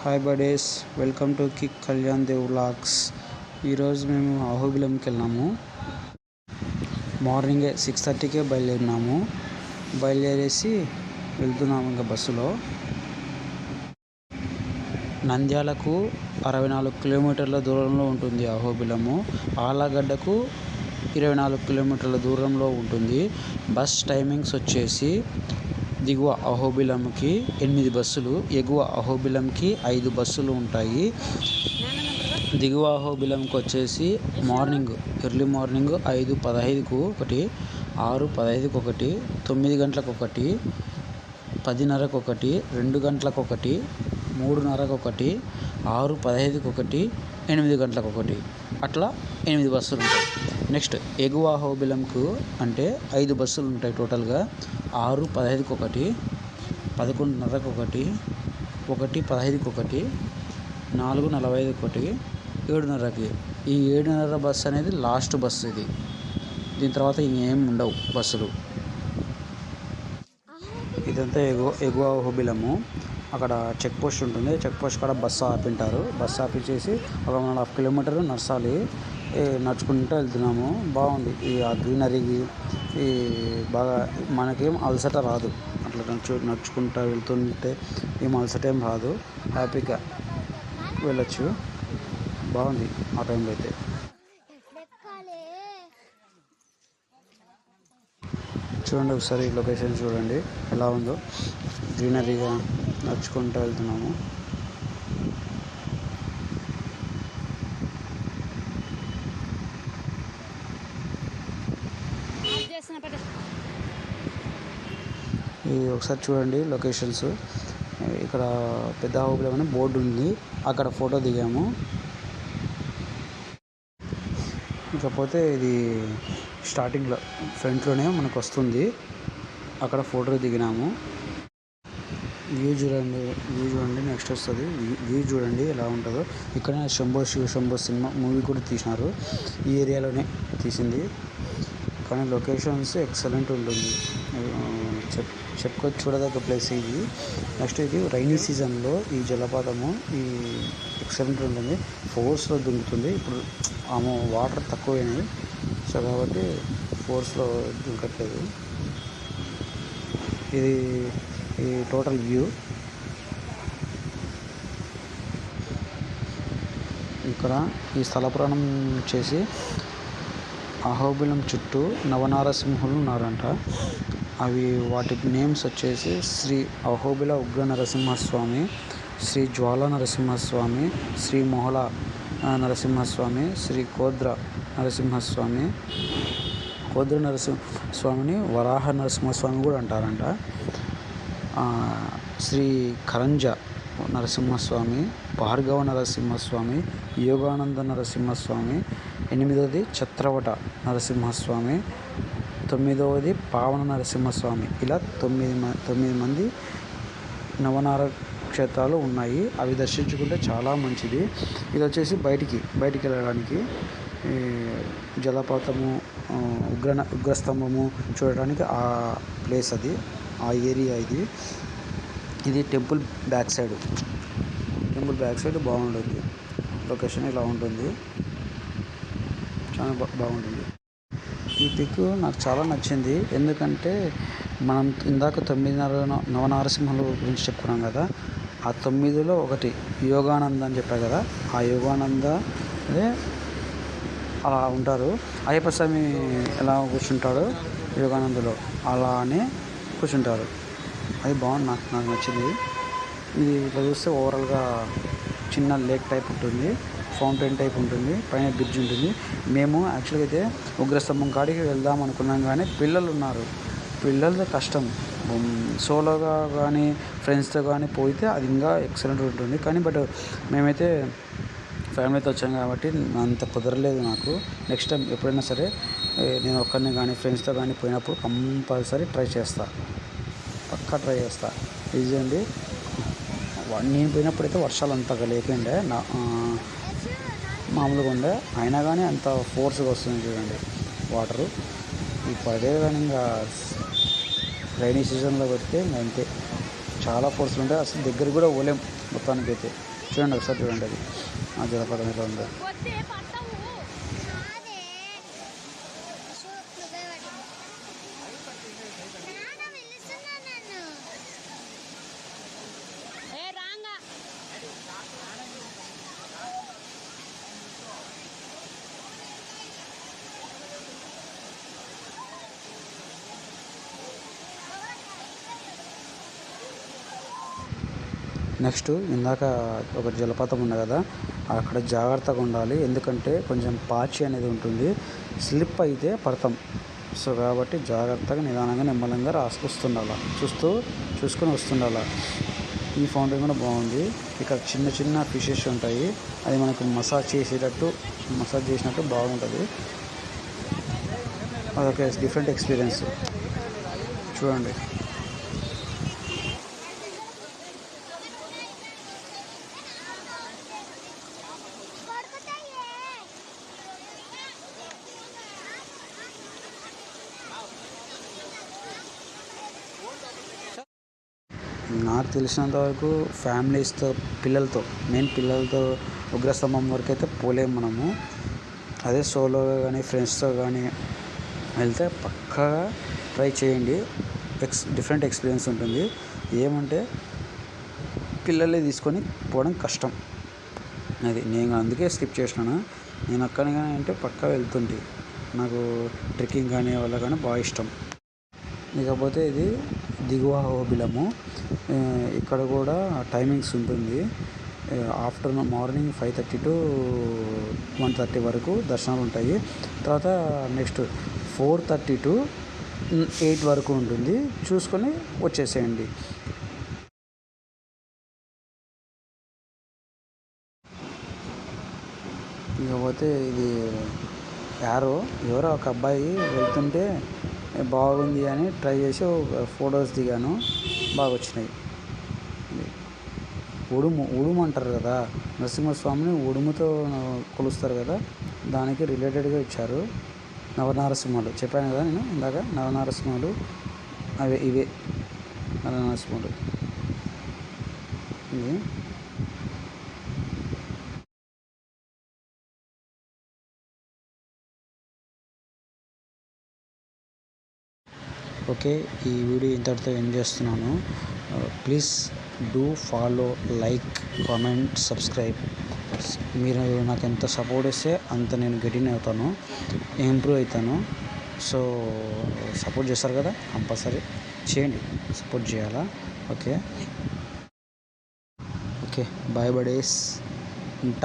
Hi buddies, welcome to Kick Kalyan Dev vlogs. ఈరోజు మేము అహోబిలంకి వెళ్ళాము. మార్నింగే 6:30కే బయలుదేరేసి వెళ్తున్నాము ఇంకా బస్సులో. నంద్యాలకు 64 కిలోమీటర్ల దూరంలో ఉంటుంది అహోబిలము. ఆళ్ళగడ్డకు 24 కిలోమీటర్ల దూరంలో ఉంటుంది. బస్ టైమింగ్స్ వచ్చేసి దిగువ అహోబిలంకి 8 బస్సులు, ఎగువ అహోబిలంకి 5 బస్సులు ఉంటాయి. దిగువ అహోబిలంకి వచ్చేసి ఎర్లీ మార్నింగ్ 5:15కు ఒకటి, 6:15కు ఒకటి, 9 గంటలకు ఒకటి, 10:30కు ఒకటి, 2 గంటలకు ఒకటి, 3:30కు ఒకటి, 6:15కు ఒకటి, 8 గంటలకు ఒకటి, అట్లా 8 బస్సులు ఉంటాయి. నెక్స్ట్ ఎగువ అహోబిలంకు అంటే 5 బస్సులు ఉంటాయి టోటల్గా. 6:15కు ఒకటి, 11:30కు ఒకటి, 1:15కు ఒకటి, 4:45కు ఒకటి, 7:30కి. ఈ 7:30 బస్సు అనేది లాస్ట్ బస్సు ఇది. దీని తర్వాత ఇంకేం ఉండవు బస్సులు. ఇదంతా ఎగువ అహోబిలము. అక్కడ చెక్ పోస్ట్ ఉంటుంది. చెక్ పోస్ట్ కాడ బస్సు ఆపింటారు. బస్సు ఆపించేసి ఒక 1.5 కిలోమీటర్ నడుచుకుంటూ వెళ్తున్నాము. బాగుంది ఆ గ్రీనరీకి. ఈ బాగా మనకేం అలసట రాదు. అట్లా నడుచుకుంటూ వెళ్తుంటే ఏం అలసట ఏం రాదు. హ్యాపీగా వెళ్ళొచ్చు. బాగుంది ఆ టైంలో అయితే. చూడండి ఒకసారి లొకేషన్ చూడండి ఎలా ఉందో. గ్రీనరీగా నడుచుకుంటూ వెళ్తున్నాము. ఇది ఒకసారి చూడండి లొకేషన్స్. ఇక్కడ పెద్ద అహోబిలం అనే బోర్డు ఉంది, అక్కడ ఫోటో దిగాము. ఇకపోతే ఇది స్టార్టింగ్లో ఫ్రంట్లోనే మనకు వస్తుంది, అక్కడ ఫోటో దిగినాము. వ్యూ చూడండి నెక్స్ట్ వస్తుంది. వ్యూ చూడండి ఎలా ఉంటుందో. ఇక్కడ శంభో సినిమా మూవీ కూడా తీసినారు. ఈ ఏరియాలోనే తీసింది, కానీ లొకేషన్స్ ఎక్సలెంట్ ఉంటుంది. చెప్పుకొని చూడదగ్గ ప్లేస్ ఇది. నెక్స్ట్ ఇది రైనీ సీజన్లో ఈ జలపాతము ఈ ఎక్సలెంట్ ఉంటుంది. ఫోర్స్లో దుంకుతుంది. ఇప్పుడు వాటర్ తక్కువైనాయి, సో కాబట్టి ఫోర్స్లో దుంకట్లేదు. ఇది ఈ టోటల్ వ్యూ. ఇక్కడ ఈ స్థల పురాణం వచ్చేసి అహోబిలం చుట్టూ నవనారసింహులు ఉన్నారంట. వాటి నేమ్స్ వచ్చేసి శ్రీ అహోబిల ఉగ్ర నరసింహస్వామి, శ్రీ జ్వాల నరసింహస్వామి, శ్రీ మొహల నరసింహస్వామి, శ్రీ కోద్ర నరసింహస్వామి. కోద్ర నరసింహస్వామిని వరాహ నరసింహస్వామి కూడా అంటారంట. శ్రీ కరంజ నరసింహస్వామి, భార్గవ నరసింహస్వామి, యోగానంద నరసింహస్వామి, 8వది ఛత్రవట నరసింహస్వామి, 9వది పావన నరసింహస్వామి. ఇలా 9 మంది నవనార క్షేత్రాలు ఉన్నాయి. అవి దర్శించుకుంటే చాలా మంచిది. ఇది వచ్చేసి బయటికి వెళ్ళడానికి జలపాతము, ఉగ్రస్తంభము చూడడానికి ఆ ప్లేస్ అది, ఆ ఏరియా ఇది. ఇది టెంపుల్ బ్యాక్ సైడ్ బాగుంటుంది. లొకేషన్ ఇలా ఉంటుంది, చాలా బాగుంటుంది. ఈ పిక్ నాకు చాలా నచ్చింది. ఎందుకంటే మనం ఇందాక 9 నవనారసింహుల గురించి చెప్పుకున్నాం కదా. ఆ 9లో ఒకటి యోగానంద అని చెప్పారు కదా. ఆ యోగానంద అదే అలా ఉంటారు. అయ్యప్ప స్వామి ఎలా కూర్చుంటాడో యోగానందలో అలానే కూర్చుంటారు. అది బాగుంది, నాకు నచ్చింది. ఇది ఇట్లా చూస్తే ఓవరాల్గా చిన్న లేక్ టైప్ ఉంటుంది, ఫౌంటైన్ టైప్ ఉంటుంది, పైన బ్రిడ్జ్ ఉంటుంది. మేము యాక్చువల్గా అయితే ఉగ్రస్తంభం కాడికి వెళ్దాం అనుకున్నాం, కానీ పిల్లలు ఉన్నారు. పిల్లలతో కష్టం. సోలోగా కానీ ఫ్రెండ్స్తో కానీ పోతే అది ఇంకా ఎక్సలెంట్ ఉంటుంది. కానీ మేమైతే ఫ్యామిలీతో వచ్చాం కాబట్టి అంత కుదరలేదు నాకు. నెక్స్ట్ టైం ఎప్పుడైనా సరే నేను ఒక్కరిని కానీ ఫ్రెండ్స్తో కానీ పోయినప్పుడు కంపల్సరీ పక్కా ట్రై చేస్తా. ఇదండి, నేను పోయినప్పుడైతే వర్షాలు అంతగా లేకుండే, మామూలుగా ఉండే. అయినా కానీ అంత ఫోర్స్గా వస్తుంది చూడండి వాటరు. ఇప్పుడే కానీ ఇంకా రైనీ సీజన్లో పెడితే ఇంకా అంతే, చాలా ఫోర్స్లు ఉంటాయి. అసలు దగ్గర కూడా పోలేం మొత్తానికైతే. చూడండి ఒకసారి చూడండి అది ఆ జలపాతం ఎలా ఉందో. నెక్స్ట్ ఇందాక ఒక జలపాతం ఉంది కదా, అక్కడ జాగ్రత్తగా ఉండాలి. ఎందుకంటే కొంచెం పాచి అనేది ఉంటుంది, స్లిప్ అయితే పడతాం. సో కాబట్టి జాగ్రత్తగా నిదానంగా నిమ్మలంగా వస్తుండాలి, చూసుకొని వస్తుండాలి. ఈ ఫౌంటైన్ కూడా బాగుంది. ఇక్కడ చిన్న చిన్న ఫిషెస్ ఉంటాయి, అది మనకు మసాజ్ చేసినట్టు బాగుంటుంది. అదొక డిఫరెంట్ ఎక్స్పీరియన్స్. చూడండి. నాకు తెలిసినంత వరకు ఫ్యామిలీస్తో పిల్లలతో ఉగ్రస్తంభం వరకు అయితే పోలేము మనము. అదే సోలోగా కానీ ఫ్రెండ్స్తో కానీ వెళ్తే పక్కాగా ట్రై చేయండి. డిఫరెంట్ ఎక్స్పీరియన్స్ ఉంటుంది. ఏమంటే పిల్లల్ని తీసుకొని పోవడం కష్టం, అది నేను అందుకే స్కిప్ చేసినాను. నేను అక్కడ కానీ అంటే పక్కా వెళ్తుంటే, నాకు ట్రెక్కింగ్ కానీ వల్ల కానీ బాగా ఇష్టం. ఇకపోతే ఇది దిగువ అహోబిలము. ఇక్కడ కూడా టైమింగ్స్ ఉంటుంది. ఆఫ్టర్నూన్ మార్నింగ్ 5:30 to 1:30 వరకు దర్శనాలు ఉంటాయి. తర్వాత నెక్స్ట్ 4:30 to 8 వరకు ఉంటుంది. చూసుకొని వచ్చేసేయండి. ఇకపోతే ఇది ఎవరో ఒక అబ్బాయి వెళ్తుంటే బాగుంది అని ట్రై చేసి ఫొటోస్ దిగాను, బాగా వచ్చినాయి. ఉడుము అంటారు కదా, నరసింహస్వామిని ఉడుముతో కొలుస్తారు కదా, దానికి రిలేటెడ్గా ఇచ్చారు. నవనారసింహాలు చెప్పాను కదా నేను ఇందాక, నవనారసింహాలు ఇవే నవనారసింహాలు. ఇది ఓకే, ఈ వీడియో ఇంతటితో ఎండ్ చేస్తున్నాను. Please do follow, like, comment, subscribe. మీరు నాకు ఎంత సపోర్ట్ ఇస్తే అంత నేను గెటిన్ అవుతాను, ఇంప్రూవ్ అవుతాను. సో సపోర్ట్ చేస్తారు కదా, కంపల్సరీ చేయండి, సపోర్ట్ చేయాలా. ఓకే, బాయ్ బడేస్, ఉంటా.